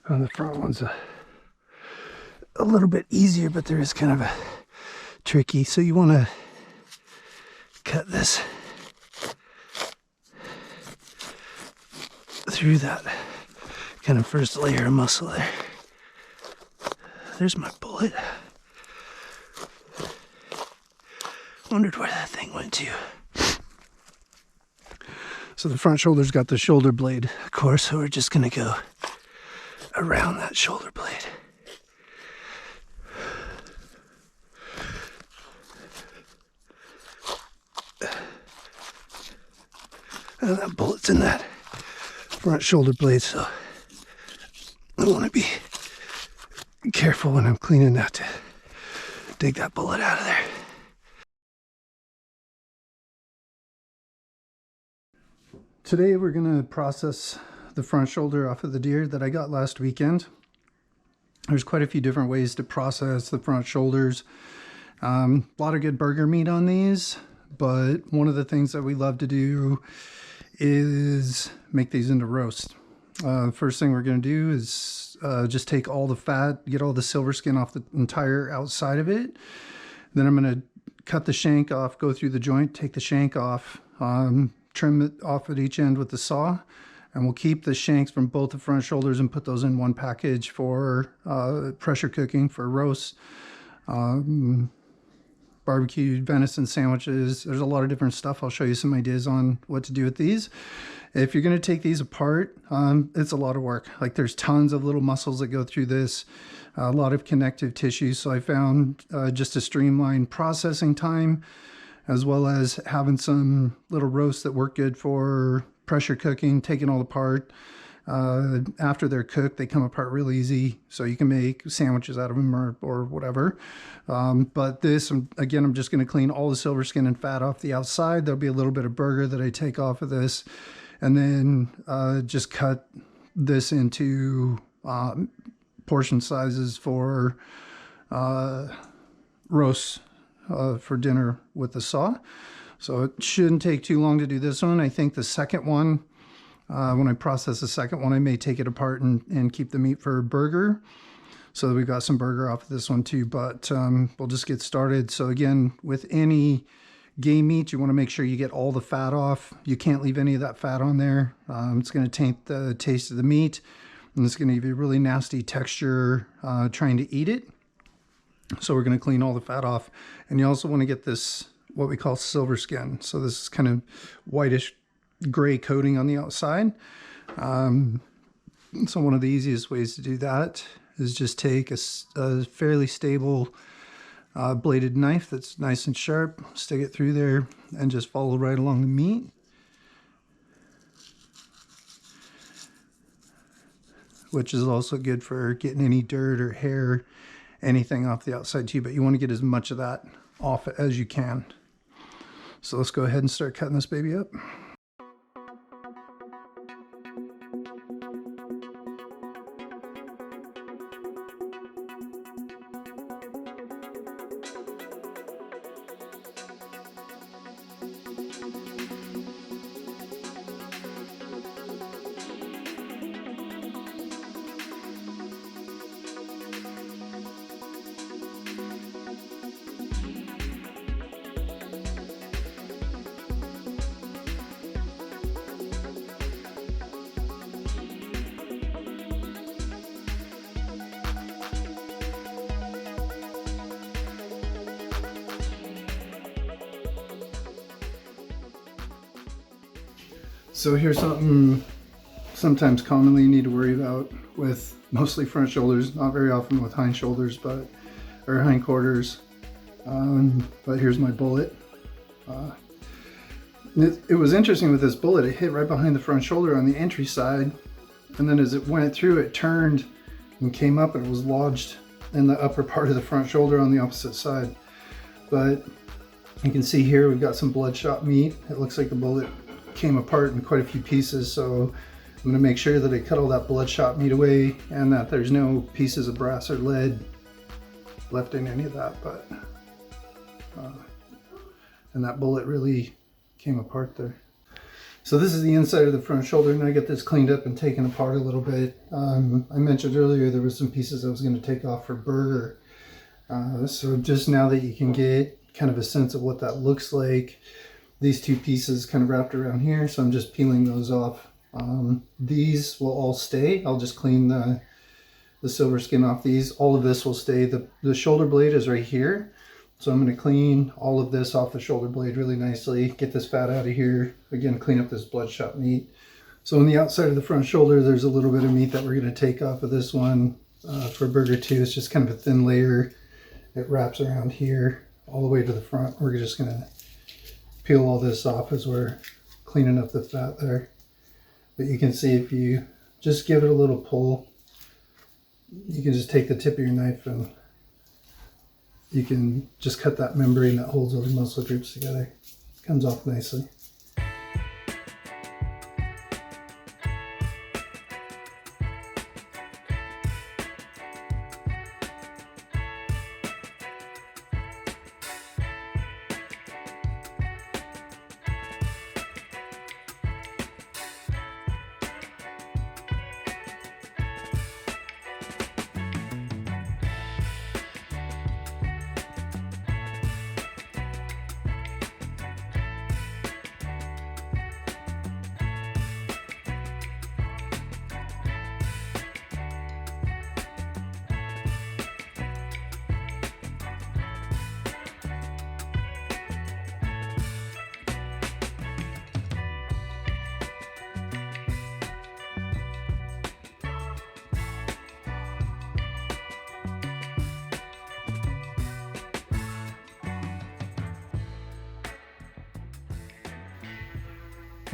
The front one's a little bit easier, but there is kind of a tricky. So you want to cut this through that kind of first layer of muscle there. There's my bullet. Wondered where that thing went to. So the front shoulder's got the shoulder blade, of course, so we're just gonna go around that shoulder blade. And that bullet's in that front shoulder blade, so I want to be careful when I'm cleaning that to dig that bullet out of there. Today we're going to process the front shoulder off of the deer that I got last weekend. There's quite a few different ways to process the front shoulders. A lot of good burger meat on these, but one of the things that we love to do is make these into roast. First thing we're going to do is just take all the fat, get all the silver skin off the entire outside of it. Then I'm going to cut the shank off, go through the joint, take the shank off, trim it off at each end with the saw, and we'll keep the shanks from both the front shoulders and put those in one package for pressure cooking for roast. Barbecued venison sandwiches. There's a lot of different stuff. I'll show you some ideas on what to do with these. If you're going to take these apart, it's a lot of work. Like there's tons of little muscles that go through this, a lot of connective tissue. So I found just to streamline processing time, as well as having some little roasts that work good for pressure cooking, taking all apart. After they're cooked, they come apart real easy, so you can make sandwiches out of them or whatever. But this, again, I'm just going to clean all the silver skin and fat off the outside. There'll be a little bit of burger that I take off of this, and then just cut this into portion sizes for roasts for dinner with the saw. So it shouldn't take too long to do this one. I think the second one, when I process the second one, I may take it apart and keep the meat for burger. So we've got some burger off of this one too, but we'll just get started. So again, with any game meat, you want to make sure you get all the fat off. You can't leave any of that fat on there. It's going to taint the taste of the meat, and it's going to give you a really nasty texture trying to eat it. So we're going to clean all the fat off. And you also want to get this, what we call silver skin. So this is kind of whitish gray coating on the outside. So one of the easiest ways to do that is just take a fairly stable bladed knife that's nice and sharp, stick it through there, and just follow right along the meat. Which is also good for getting any dirt or hair, anything off the outside too, but you want to get as much of that off as you can. So let's go ahead and start cutting this baby up. So here's something sometimes commonly you need to worry about with mostly front shoulders, not very often with hind shoulders, or hindquarters. But here's my bullet. It was interesting with this bullet, it hit right behind the front shoulder on the entry side, and then as it went through, it turned and came up and it was lodged in the upper part of the front shoulder on the opposite side. But you can see here we've got some bloodshot meat. It looks like the bullet came apart in quite a few pieces, so I'm going to make sure that I cut all that bloodshot meat away and that there's no pieces of brass or lead left in any of that. But and that bullet really came apart there. So this is the inside of the front shoulder, and I got this cleaned up and taken apart a little bit. I mentioned earlier there was some pieces I was going to take off for burger. So just now that you can get kind of a sense of what that looks like, these two pieces kind of wrapped around here, so I'm just peeling those off. These will all stay. I'll just clean the silver skin off these. All of this will stay. The shoulder blade is right here. So I'm going to clean all of this off the shoulder blade really nicely, get this fat out of here. Again, clean up this bloodshot meat. So on the outside of the front shoulder, there's a little bit of meat that we're going to take off of this one for burger 2. It's just kind of a thin layer. It wraps around here all the way to the front. We're just going to peel all this off as we're cleaning up the fat there. But you can see if you just give it a little pull, you can just take the tip of your knife and you can just cut that membrane that holds all the muscle groups together. Comes off nicely.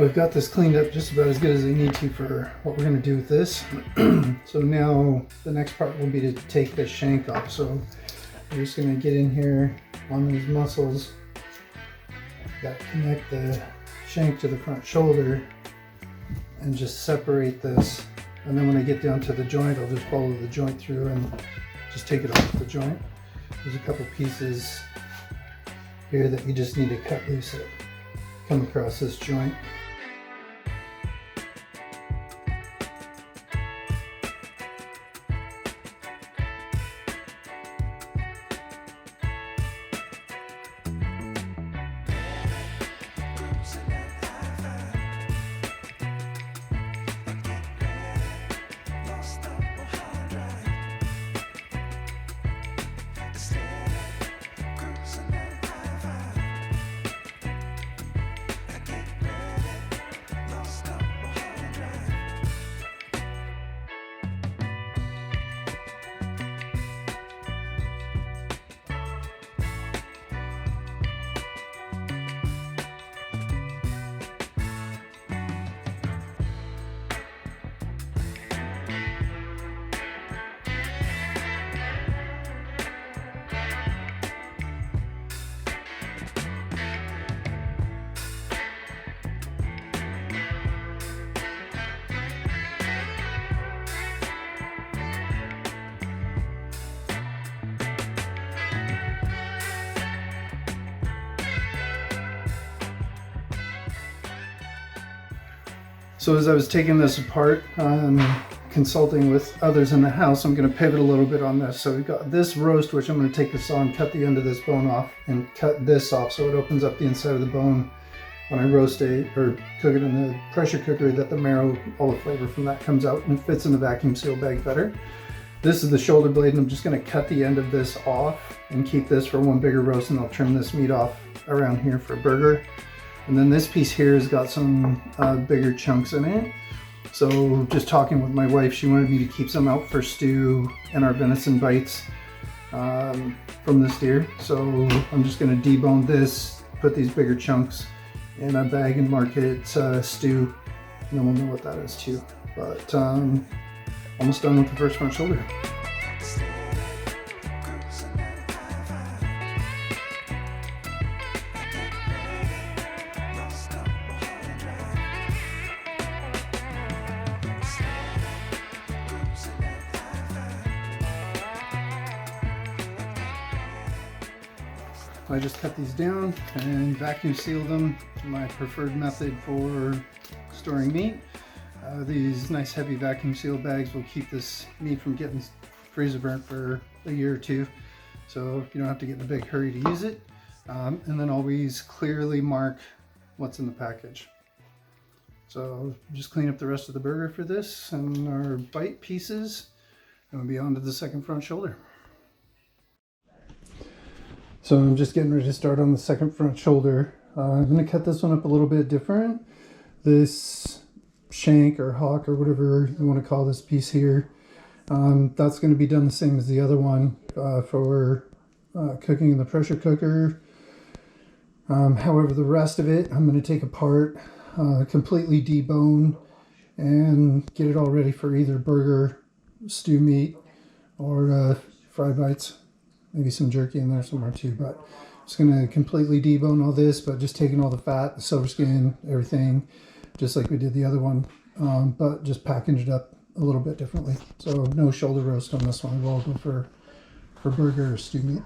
I've got this cleaned up just about as good as I need to for what we're going to do with this. So now the next part will be to take the shank off. So we're just going to get in here on these muscles that connect the shank to the front shoulder and just separate this. And then when I get down to the joint, I'll just follow the joint through and just take it off the joint. There's a couple pieces here that you just need to cut loose that come across this joint. So as I was taking this apart, consulting with others in the house, I'm going to pivot a little bit on this. So we've got this roast, which I'm going to take the saw and cut the end of this bone off and cut this off so it opens up the inside of the bone when I roast it or cook it in the pressure cooker, that the marrow, all the flavor from that comes out and it fits in the vacuum seal bag better. This is the shoulder blade, and I'm just going to cut the end of this off and keep this for one bigger roast, and I'll trim this meat off around here for burger. And then this piece here has got some bigger chunks in it. So just talking with my wife, she wanted me to keep some out for stew and our venison bites from this deer. So I'm just going to debone this, put these bigger chunks in a bag and mark it stew, and then we'll know what that is too. But almost done with the first front shoulder. I just cut these down and vacuum seal them. My preferred method for storing meat. These nice heavy vacuum seal bags will keep this meat from getting freezer burnt for a year or two, so you don't have to get in a big hurry to use it. And then always clearly mark what's in the package. So just clean up the rest of the burger for this and our bite pieces, and we'll be on to the second front shoulder. So I'm just getting ready to start on the second front shoulder. I'm going to cut this one up a little bit different. This shank or hock or whatever you want to call this piece here, that's going to be done the same as the other one for cooking in the pressure cooker. However, the rest of it I'm going to take apart, completely debone, and get it all ready for either burger, stew meat, or fry bites. Maybe some jerky in there somewhere too, but just going to completely debone all this, but just taking all the fat, the silver skin, everything, just like we did the other one, but just packaged it up a little bit differently. So no shoulder roast on this one. We'll all go for burger or stew meat.